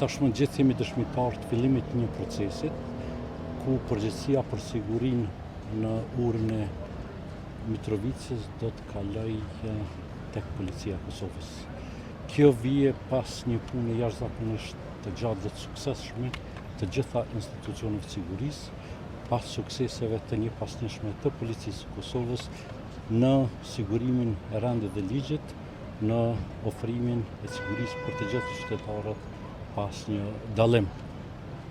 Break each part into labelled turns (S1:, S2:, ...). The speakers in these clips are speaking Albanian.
S1: Tashmë gjithë jemi dëshmitar të fillimit të një procesit ku përgjegjësia për sigurinë në urën e Mitrovicës do të kalojë tek policia e Kosovës. Kjo vije pas një pune jashtëzakonisht të gjatë dhe të suksesshme të gjitha institucioneve të sigurisë, pas sukseseve të njëpasnjëshme të policisë së Kosovës në sigurimin e rendit dhe ligjit, në ofrimin e sigurisë për të gjithë qytetarët pas një dallim.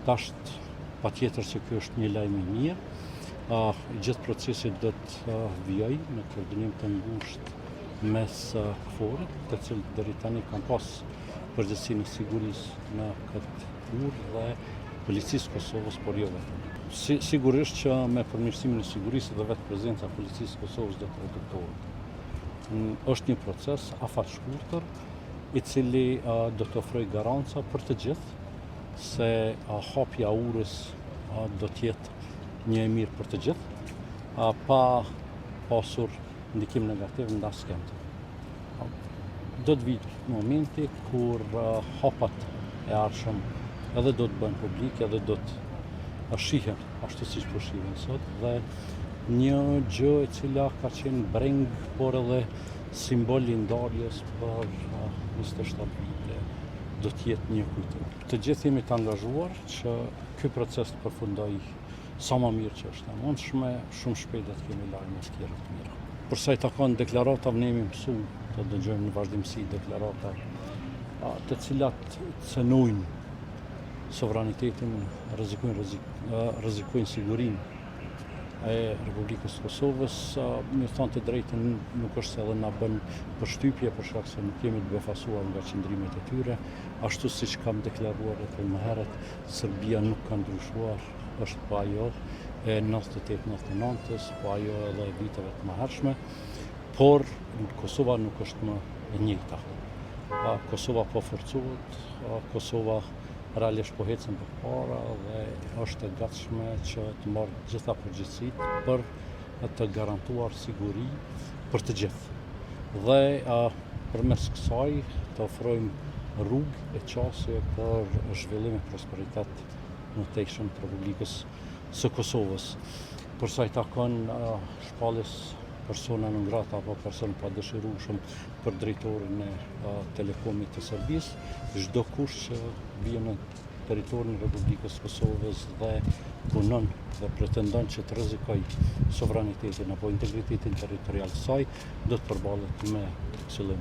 S1: Tasht patjetër se ky është një lajm i mirë. Gjithë procesi do të vijojë në koordinim të ngushtë mes KFOR-it, të cilët deri tani kanë pas përgjegjësinë e sigurisë në këtë urë dhe policisë Kosovës, por jo vetëm. Sigurisht që me përmirësimin e sigurisë dhe vetë prezenca e policisë Kosovës do të reduktohet. Është një proces afat shkurtër i cili do të ofrojë garanca për të gjithë se hapja urës do të jetë një e mirë për të gjithë, pa pasur ndikim negativ në asnjë. Do të vijë momenti kur hapat e ardhshëm edhe do të bëhen publike, edhe do të shihen ashtu siç po shihen sot, dhe një gjë e cila ka qenë breng, por edhe simbol i ndarjes për 27 vite, do të jetë një kujtim. Të gjithë jemi të angazhuar që ky proces të përfundojë sa më mirë që është e mundshme, shumë shpejt do të kemi lajme të tjera të mira. Për sa i takon deklaratave, ne jemi mësuar të dëgjojmë në vazhdimsi deklarata të cilat cënojnë sovranitetin, rrezikojnë sigurinë e Republikës Kosovës. Me thënë të drejtën, nuk është se edhe na bën përshtypje për shkak se nuk jemi të befasuar nga qëndrimet e tyre, ashtu siç kam deklaruar edhe më herët, Serbia nuk ka ndryshuar, është po ajo e 98-99-s, po ajo edhe e viteve të mëhershme, por Kosova nuk është më e njëjta. Kosova po forcohet, Kosova realisht po ecën përpara dhe është e gatshme që të marrë gjitha përgjegjësitë për të garantuar siguri për të gjithë. Dhe përmes kësaj të ofrojmë rrugë e qasje për zhvillim e prosperitet në tejshëm të Republikës së Kosovës. Për sa i takon shpalljes persona non grata apo person pa dëshirueshëm për drejtorin e telekomit të Serbisë, çdo kush që vjen në territorin e Republikës Kosovës dhe punon dhe pretendon që të rrezikojë sovranitetin apo integritetin territorial të saj, do të përballet me këto lloj